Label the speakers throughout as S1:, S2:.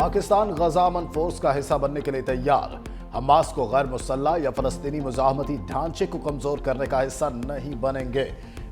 S1: पाकिस्तान गजा अमन force का हिस्सा बनने के लिए तैयार। हमास को गैर मुसल्लह या फलस्तीनी मुजाहमती ढांचे को कमजोर करने का हिस्सा नहीं बनेंगे।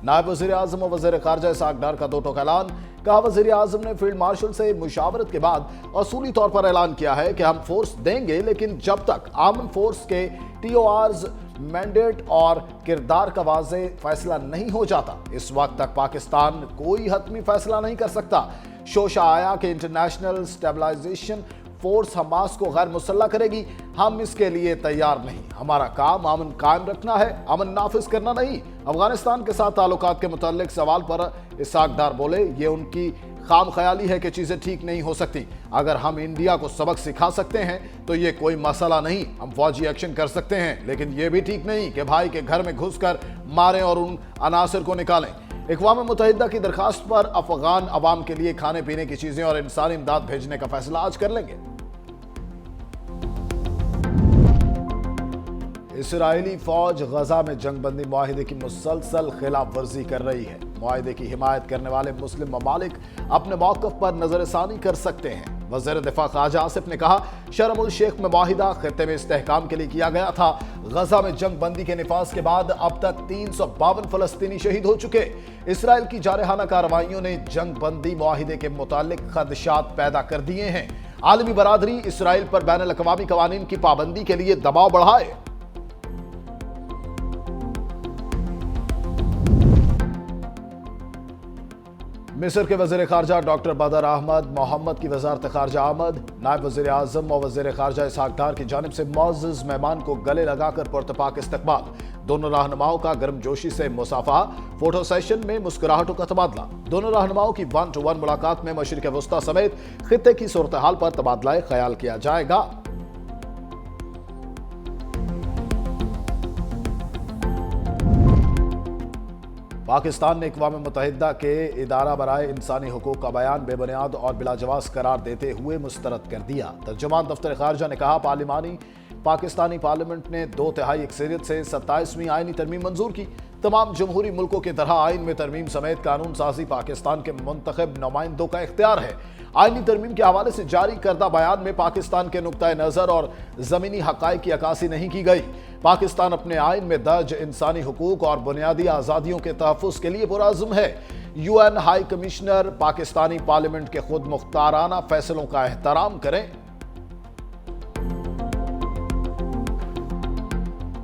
S1: नायब वजीर आजम और वजीर खारजा इसहाक डार का दो टोक ऐलान। कहा, वजीर आजम ने फील्ड मार्शल से मुशावरत के बाद असूली तौर पर ऐलान किया है कि हम फोर्स देंगे, लेकिन जब तक आमन फोर्स के TORs मैंडेट और किरदार का वाज़े फैसला नहीं हो जाता, इस वक्त तक पाकिस्तान कोई हतमी फैसला नहीं कर सकता। शोशा आया कि इंटरनेशनल स्टेबलाइजेशन फोर्स हमास को गैर मुसल्लह करेगी। हम इसके लिए तैयार नहीं। हमारा काम अमन कायम रखना है, अमन नाफिज करना नहीं। अफगानिस्तान के साथ ताल्लुकात के मुताल्लिक सवाल पर इसहाक डार बोले, ये उनकी खाम ख्याली है कि चीज़ें ठीक नहीं हो सकती। अगर हम इंडिया को सबक सिखा सकते हैं तो ये कोई मसला नहीं, हम फौजी एक्शन कर सकते हैं, लेकिन ये भी ठीक नहीं कि भाई के घर में घुसकर मारें और उन अनासर को निकालें। अक़वाम मुत्तहिदा की दरखास्त पर अफगान अवाम के लिए खाने पीने की चीज़ें और इंसानी इमदाद भेजने का फैसला आज कर लेंगे। इसराइली फौज गजा में जंगबंदी मुआहिदे की मुसलसल खिलाफ वर्जी कर रही है। मुआहिदे की हिमायत करने वाले मुस्लिम ममालिक अपने मौक़िफ़ पर नजरसानी कर सकते हैं। वज़ीर दिफा ख्वाजा आसिफ ने कहा, शर्म उल शेख में मुआहिदा खित्ते में इस्तेहकाम के लिए किया गया था। गजा में जंगबंदी के निफाज के बाद अब तक 352 फलस्तीनी शहीद हो चुके। इसराइल की जारहाना कार्रवाइयों ने जंगबंदी मुआहिदे के मुतालिक खदशात पैदा कर दिए हैं। आलमी बरादरी इसराइल पर बैनुल अक़वामी क़वानीन की पाबंदी के लिए दबाव बढ़ाए। मिस्र के वज़ीर खारजा डॉक्टर बदर अहमद मोहम्मद की वज़ारत खारजा आमद। नायब वज़ीर आज़म और वज़ीर खारजा इसहाक डार की जानिब से मुअज़्ज़ज़ मेहमान को गले लगाकर पुरतपाक इस्तकबाल। दोनों रहनुमाओं का गर्मजोशी से मुसाफा, फोटो सेशन में मुस्कुराहटों का तबादला। दोनों रहनुमाओं की 1-to-1 मुलाकात में मशरिक़ वस्ता समेत खित्ते की सूरत हाल पर तबादला ख्याल किया जाएगा। पाकिस्तान ने अक़वाम मुत्तहिदा के इदारा बराए इंसानी हुकूक का बयान बेबुनियाद और बिलाजवाज़ करार देते हुए मुस्तरद कर दिया। तर्जुमान दफ्तर खारजा ने कहा, पाकिस्तानी पार्लियामेंट ने 2/3 अक्सरियत से 27वीं आईनी तरमीम मंजूर की। तमाम जमहूरी मुल्कों की तरह आइन में तरमीम समेत कानून साजी पाकिस्तान के मुंतखब नुमाइंदों का इख्तियार है। आइनी तरमीम के हवाले से जारी करदा बयान में पाकिस्तान के नुक्ता नज़र और ज़मीनी हक़ाइक़ की अक्कासी नहीं की गई। पाकिस्तान अपने आइन में दर्ज इंसानी हुकूक और बुनियादी आज़ादियों के तहफ़्फ़ुज़ के लिए पुरअज़्म है। UN high commissioner Pakistani parliament के खुद मुख्ताराना फैसलों का एहतराम करें।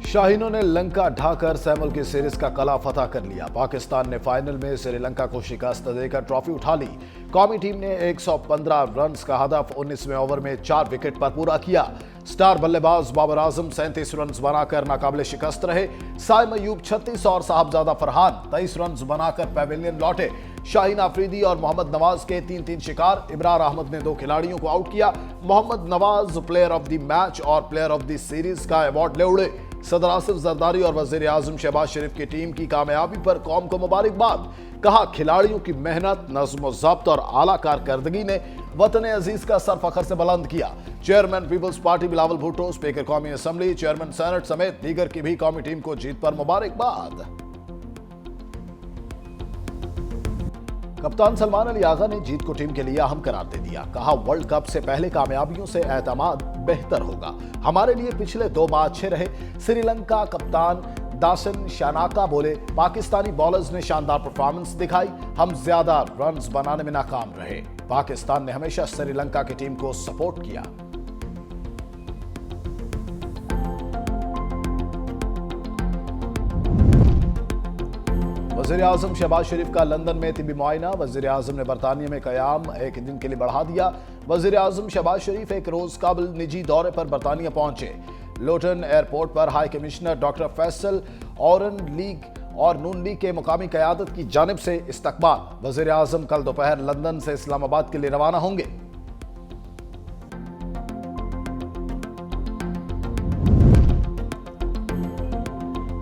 S1: शाहीनों ने लंका ढाकर सैमुअल की सीरीज का कला फतह कर लिया। पाकिस्तान ने फाइनल में श्रीलंका को शिकस्त देकर ट्रॉफी उठा ली। कौमी टीम ने 115 रन का हदफ 19वें ओवर में 4 विकेट पर पूरा किया। स्टार बल्लेबाज बाबर आजम 37 रन बनाकर नाकाबिले शिकस्त रहे। साइम अयूब 36 और साहबजादा फरहान 23 रन बनाकर पैवेलियन लौटे। शाहीन आफरीदी और मोहम्मद नवाज के 3-3 शिकार। इब्रार अहमद ने 2 खिलाड़ियों को आउट किया। Mohammad Nawaz player of the match और प्लेयर ऑफ द सीरीज का अवार्ड ले उड़े। सदर आसिफ जरदारी और वजीर आजम शहबाज शरीफ की टीम की कामयाबी पर कौम को मुबारकबाद। कहा, खिलाड़ियों की मेहनत, नज़्म व ज़ब्त और आला कारकर्दगी ने वतन अजीज का सर फखर से बुलंद किया। चेयरमैन पीपल्स पार्टी बिलावल भुट्टो, स्पीकर कौमी असम्बली, चेयरमैन सेनेट समेत दीगर की भी कौमी टीम को जीत पर मुबारकबाद। कप्तान सलमान अली आगा ने जीत को टीम के लिए अहम करार दे दिया। कहा, वर्ल्ड कप से पहले कामयाबियों से एतमाद बेहतर होगा। हमारे लिए पिछले 2 माह अच्छे रहे। श्रीलंका कप्तान दासन शानाका बोले, पाकिस्तानी बॉलर्स ने शानदार परफॉर्मेंस दिखाई, हम ज्यादा रन्स बनाने में नाकाम रहे। पाकिस्तान ने हमेशा श्रीलंका की टीम को सपोर्ट किया। वज़ीर आज़म शहबाज शरीफ का लंदन में तिबी मुआयना। वज़ीर आज़म ने बरतानिया में क़याम 1 दिन के लिए बढ़ा दिया। वज़ीर आज़म शहबाज शरीफ 1 रोज़ काबिल निजी दौरे पर बरतानिया पहुंचे। लोटन एयरपोर्ट पर हाई कमिश्नर डॉक्टर फैसल औरन लीग और नून लीग के मुकामी क़यादत की जानिब से इस्तकबाल। वज़ीर आज़म कल दोपहर लंदन से इस्लामाबाद के लिए रवाना होंगे।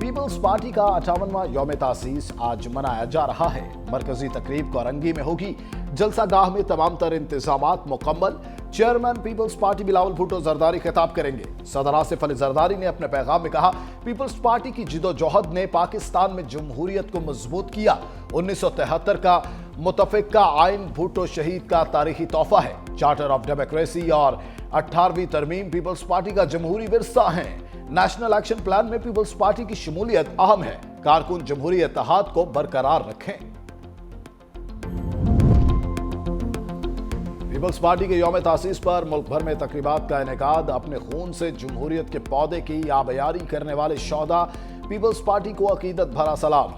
S1: पीपल्स पार्टी का 58वां यौम तासीस आज मनाया जा रहा है। मरकजी तकरीब कोरंगी में होगी। जलसा गाह में तमाम तर इंतजामात मुकम्मल। चेयरमैन पीपल्स पार्टी बिलावल भुट्टो जरदारी खिताब करेंगे। सदर आसिफ अली जरदारी ने अपने पैगाम में कहा, पीपल्स पार्टी की जिदोजहद ने पाकिस्तान में जमहूरियत को मजबूत किया। 1973 का मुतफ़िक़ा आइन भुट्टो शहीद का तारीखी तोहफा है। चार्टर ऑफ डेमोक्रेसी और 18वीं तरमीम पीपल्स पार्टी का जमहूरी विरसा है। नेशनल एक्शन प्लान में पीपल्स पार्टी की शमूलियत अहम है। कारकुन जमहूरी इत्तेहाद को बरकरार रखें। पीपल्स पार्टी के यौम तासीस पर मुल्क भर में तकरीबात का इनेकाद। अपने खून से जमहूरियत के पौधे की आबयारी करने वाले शौदा पीपल्स पार्टी को अकीदत भरा सलाम।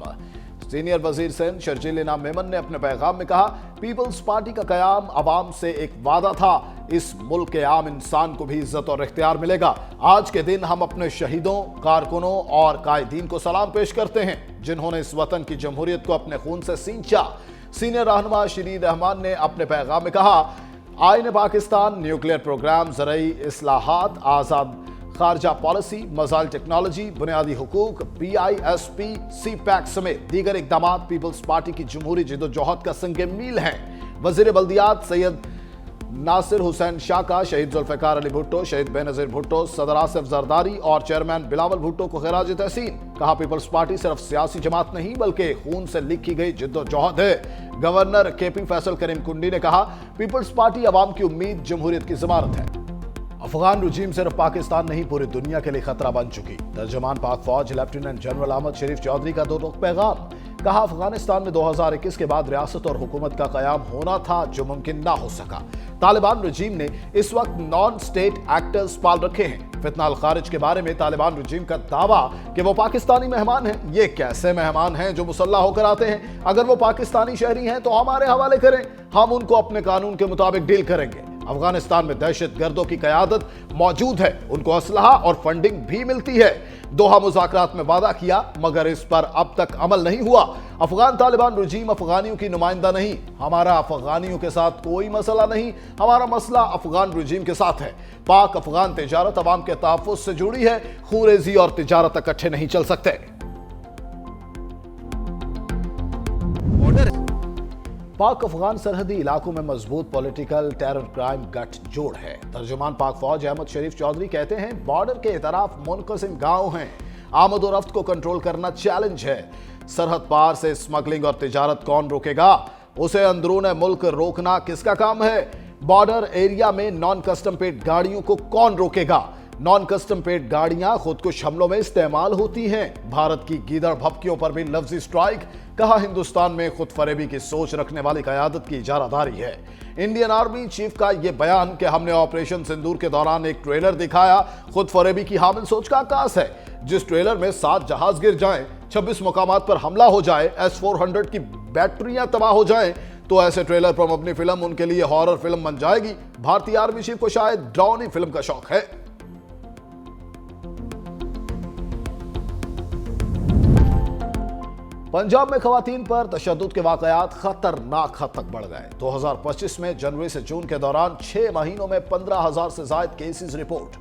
S1: सीनियर वजीर सिंध शर्जील इनाम मेमन ने अपने पैगाम में कहा, पीपल्स पार्टी का कयाम अवाम से एक वादा था। इस मुल्क के आम इंसान को भी इज्जत और इख्तियार मिलेगा। आज के दिन हम अपने शहीदों, कारकुनों और कायदीन को सलाम पेश करते हैं, जिन्होंने इस वतन की जमहूरियत को अपने खून से सींचा। सीनियर रहनुमा शरीर रहमान ने अपने पैगाम में कहा, आईन पाकिस्तान, न्यूक्लियर प्रोग्राम, ज़रई इस्लाहात, आज़ाद खारजा पॉलिसी, मज़ाइल टेक्नोलॉजी, बुनियादी हुकूक, PISP, CPAC समेत दीगर इक़दाम पीपल्स पार्टी की जमहूरी जिद्दोजहद का संगे मील हैं। वज़ीर बल्दियात सैयद नासिर हुसैन शाह का शहीद जुल्फ़िकार अली भुट्टो, शहीद बेनज़ीर भुट्टो, सदर आसिफ जरदारी और चेयरमैन बिलावल भुट्टो को खिराज तहसीन। कहा, पीपल्स पार्टी सिर्फ सियासी जमात नहीं बल्कि खून से लिखी गई जिद्दोजहद है। गवर्नर KP फैसल करीम कुंडी ने कहा, पीपल्स पार्टी अवाम की उम्मीद, जमहूरियत की ज़मानत है। अफगान रजीम सिर्फ पाकिस्तान नहीं पूरी दुनिया के लिए खतरा बन चुकी। तर्जुमान पाक फौज लेफ्टिनेंट जनरल अहमद शरीफ चौधरी का दो रुख पैगाम। कहा, अफगानिस्तान में 2021 के बाद रियासत और हुकूमत का कयाम होना था जो मुमकिन ना हो सका। तालिबान रजीम ने इस वक्त नॉन स्टेट एक्टर्स पाल रखे हैं। फितना अल खारिज के बारे में तालिबान रजीम का दावा कि वो पाकिस्तानी मेहमान हैं। ये कैसे मेहमान हैं जो मुसल्लह होकर आते हैं? अगर वो पाकिस्तानी शहरी हैं तो हमारे हवाले करें, हम उनको अपने कानून के मुताबिक डील करेंगे। अफगानिस्तान में दहशत गर्दों की क़यादत मौजूद है, उनको असलहा और फंडिंग भी मिलती है। दोहा मुज़ाकरात में वादा किया मगर इस पर अब तक अमल नहीं हुआ। अफगान तालिबान रजीम अफगानियों की नुमाइंदा नहीं। हमारा अफगानियों के साथ कोई मसला नहीं, हमारा मसला अफगान रजीम के साथ है। पाक अफगान तिजारत अवाम के तहफ़्फ़ुज़ से जुड़ी है। खूरेजी और तिजारत इकट्ठे नहीं चल सकते। पाक अफगान सरहदी इलाकों में मजबूत पॉलिटिकल टेरर क्राइम गठजोड़ है। तर्जुमान पाक फौज अहमद शरीफ चौधरी कहते हैं, बॉर्डर के इतराफ मुनक़सिम गांव हैं। आमद और रफ्त को कंट्रोल करना चैलेंज है। सरहद पार से स्मगलिंग और तिजारत कौन रोकेगा? उसे अंदरून मुल्क रोकना किसका काम है? बॉर्डर एरिया में नॉन कस्टम पेड गाड़ियों को कौन रोकेगा? नॉन कस्टम पेड गाड़ियां खुदकुश हमलों में इस्तेमाल होती हैं। भारत की गीदड़ भपकियों पर भी लफ्जी स्ट्राइक। कहा, हिंदुस्तान में खुद फरेबी की सोच रखने वाली क़यादत की इजारादारी है। इंडियन आर्मी चीफ का यह बयान कि हमने ऑपरेशन सिंदूर के दौरान एक ट्रेलर दिखाया, खुद फरेबी की हामिल सोच का आकाश है। जिस ट्रेलर में 7 जहाज गिर जाएं, 26 मुकामात पर हमला हो जाए, S-400 की बैटरियां तबाह हो जाएं, तो ऐसे ट्रेलर पर मबनी फिल्म उनके लिए हॉरर फिल्म बन जाएगी। भारतीय आर्मी चीफ को शायद ड्राउनी फिल्म का शौक है। पंजाब में खवातीन पर तशद्दुद के वाकयात खतरनाक हद तक बढ़ गए। 2025 में जनवरी से जून के दौरान 6 महीनों में 15,000 से ज्यादा केसेस रिपोर्ट।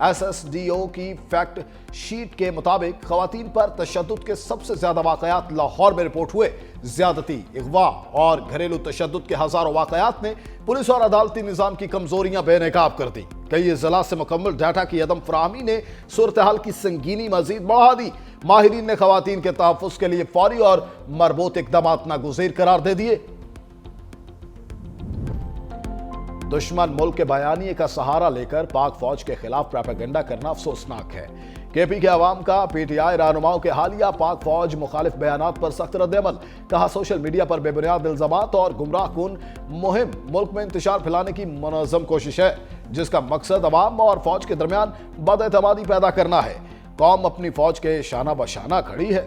S1: SSDO की फैक्ट शीट के मुताबिक खवातीन पर तशद्दुद के सबसे ज्यादा वाकयात लाहौर में रिपोर्ट हुए। ज्यादती, अगवा और घरेलू तशद्दुद के हजारों वाकयात ने पुलिस और अदालती निजाम की कमजोरियां बेनकाब कर दी। कई अजला से मुकम्मल डाटा की अदम फराहमी ने सूरत हाल की संगीनी मजीद बढ़ा दी। माहिरीन ने खवातीन के तहफ़्फ़ुज़ के लिए फौरी और मरबूत इक़दामात नागुज़ीर करार दे दिए। दुश्मन मुल्क के बयानिए का सहारा लेकर पाक फौज के खिलाफ प्रोपेगेंडा करना अफसोसनाक है। KP के अवाम का PTI रहनुमाओं के हालिया पाक फौज मुखालिफ बयानात पर सख्त रद्द-ए-अमल। कहा, सोशल मीडिया पर बेबुनियाद इल्ज़ामात और गुमराह कुन मुहिम मुल्क में इंतशार फैलाने की मुनज़्ज़म कोशिश है, जिसका मकसद अवाम और फौज के दरमियान बद-एतमादी पैदा करना है। कौम अपनी फौज के शाना बशाना खड़ी है।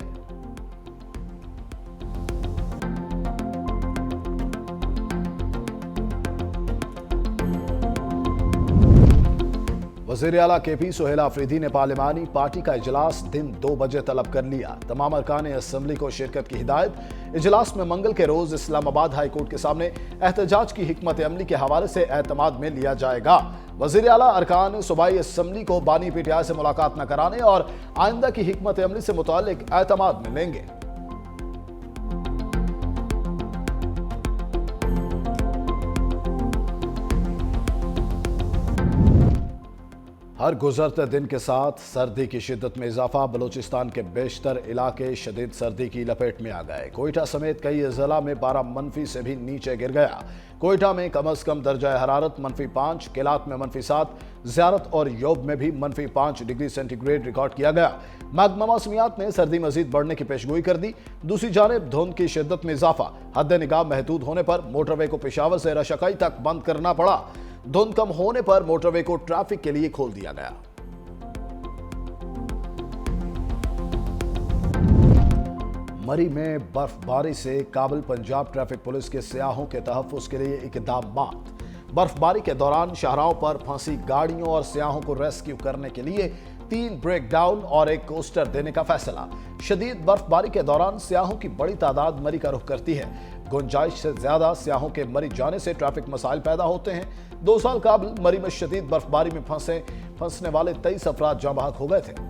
S1: वज़ीर आला KP सुहेल आफरीदी ने पार्लिमानी पार्टी का इजलास दिन 2 बजे तलब कर लिया। तमाम अरकान असम्बली को शिरकत की हिदायत। इजलास में मंगल के रोज इस्लामाबाद हाई कोर्ट के सामने एहतजाज की हिकमत अमली के हवाले से एतमाद में लिया जाएगा। वज़ीर आला अरकान सूबाई असम्बली को बानी PTI से मुलाकात न कराने और आइंदा की हिकमत अमली से मुतालिक एतमाद में लेंगे। हर गुजरते दिन के साथ सर्दी की शिद्दत में इजाफा। बलूचिस्तान के बेशतर इलाके शदीद सर्दी की लपेट में आ गए। कोयटा समेत कई अजला में पारा मनफी से भी नीचे गिर गया। कोयटा में कम अज कम दर्जा हरारत -5, केलात में -7, ज़ियारत और योब में भी -5 डिग्री सेंटीग्रेड रिकॉर्ड किया गया। महकमा मौसमियात ने सर्दी मजीद बढ़ने की पेशगोई कर दी। दूसरी जानिब धुंध की शिद्दत में इजाफा। हद निगाह महदूद होने पर मोटरवे को पेशावर से रशकई तक बंद करना पड़ा। धुंध कम होने पर मोटरवे को ट्रैफिक के लिए खोल दिया गया। मरी में बर्फबारी से काबिल पंजाब ट्रैफिक पुलिस के सियाहों के तहफ़्फ़ुज़ के लिए इक़दामात। बर्फबारी के दौरान शाहराहों पर फंसी गाड़ियों और सियाहों को रेस्क्यू करने के लिए 3 ब्रेक डाउन और 1 कोस्टर देने का फैसला। शदीद बर्फबारी के दौरान सियाहों की बड़ी तादाद मरी का रुख करती है। गुंजाइश से ज्यादा सियाहों के मरी जाने से ट्रैफिक मसाइल पैदा होते हैं। 2 साल काबिल मरी में शदीद बर्फबारी में फंसने वाले 23 अफराद जाँ बहक हो गए थे।